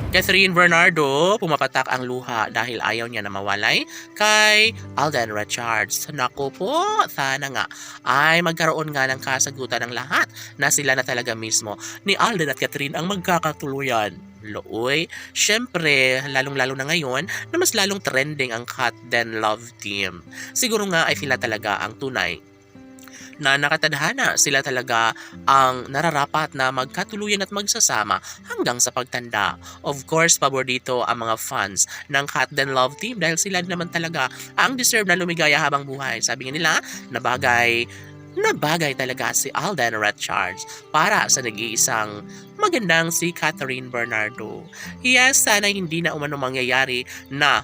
Catherine Bernardo, pumapatak ang luha dahil ayaw niya na mawalay kay Alden Richards. Naku po, sana nga ay magkaroon nga ng kasagutan ng lahat na sila na talaga mismo ni Alden at Catherine ang magkakatuluyan. Looy, syempre, lalong-lalo na ngayon na mas lalong trending ang Cat Den Love Team. Siguro nga ay sila talaga ang tunay na nakatadhana, sila talaga ang nararapat na magkatuluyan at magsasama hanggang sa pagtanda. Of course, pabor dito ang mga fans ng Cat Den Love Team dahil sila naman talaga ang deserve na lumigaya habang buhay. Sabi nga nila, na bagay talaga si Alden Richards para sa nag-iisang magandang si Catherine Bernardo. Yes, sana hindi na umano mangyayari na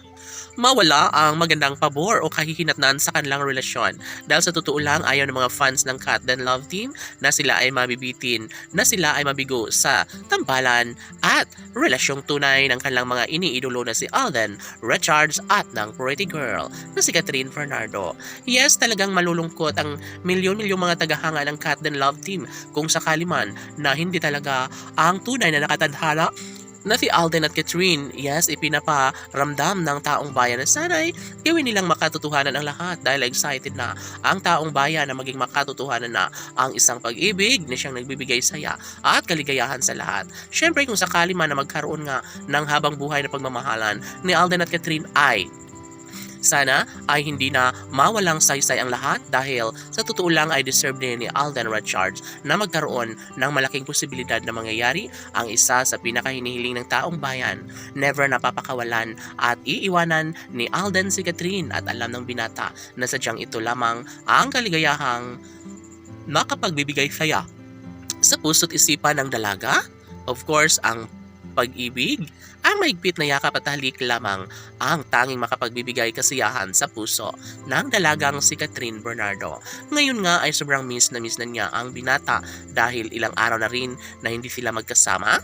mawala ang magandang pabor o kahihinatnan sa kanilang relasyon. Dahil sa totoo lang, ayaw ng mga fans ng Cat Den Love Team na sila ay mabibitin, na sila ay mabigo sa tambalan at relasyong tunay ng kanilang mga iniidolo na si Alden Richards at ng pretty girl na si Catherine Bernardo. Yes, talagang malulungkot ang milyon-milyong mga tagahanga ng Cat Den Love Team kung sakali man na hindi talaga ang tunay na nakatadhana na si Alden at Catherine. Yes, ipinaparamdam ng taong bayan na sana'y gawin nilang makatotohanan ang lahat dahil excited na ang taong bayan na maging makatotohanan na ang isang pag-ibig na siyang nagbibigay saya at kaligayahan sa lahat. Syempre kung sakali man na magkaroon nga ng habang buhay na pagmamahalan ni Alden at Catherine ay sana ay hindi na mawalang saysay ang lahat dahil sa totoo lang ay deserve din ni Alden Richards na magkaroon ng malaking posibilidad na mangyayari ang isa sa pinakahinihiling ng taong bayan. Never napapakawalan at iiwanan ni Alden si Catherine at alam ng binata na sadyang ito lamang ang kaligayahang makapagbibigay saya sa puso't isipan ng dalaga. Of course, ang pag-ibig, ang mahigpit na yakap at halik lamang ang tanging makapagbibigay kasiyahan sa puso ng dalagang si Catherine Bernardo. Ngayon nga ay sobrang miss na niya ang binata dahil ilang araw na rin na hindi sila magkasama.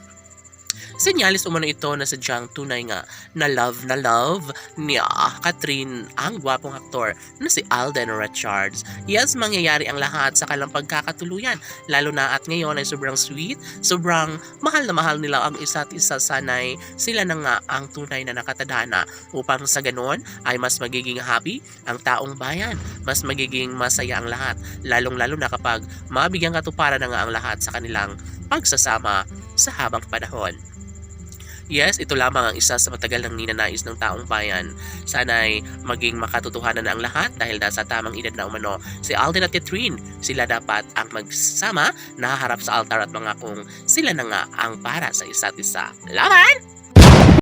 Senyalis umano ito na sadyang tunay nga na love ni Catherine ang gwapong aktor na si Alden Richards. Yes, mangyayari ang lahat sa kanilang pagkakatuluyan, lalo na at ngayon ay sobrang sweet, sobrang mahal na mahal nila ang isa't isa. Sanay sila na nga ang tunay na nakatadhana upang sa ganon ay mas magiging happy ang taong bayan, mas magiging masaya ang lahat, lalong-lalo na kapag mabigyan katuparan na nga ang lahat sa kanilang pagsasama sa habang panahon. Yes, ito lamang ang isa sa matagal ng ninanais ng taong bayan. Sana'y maging makatotohanan na ang lahat dahil nasa tamang edad na umano si Alden at Catherine. Sila dapat ang magsama, nahaharap sa altar at mga kung sila na nga ang para sa isa't isa. Laban!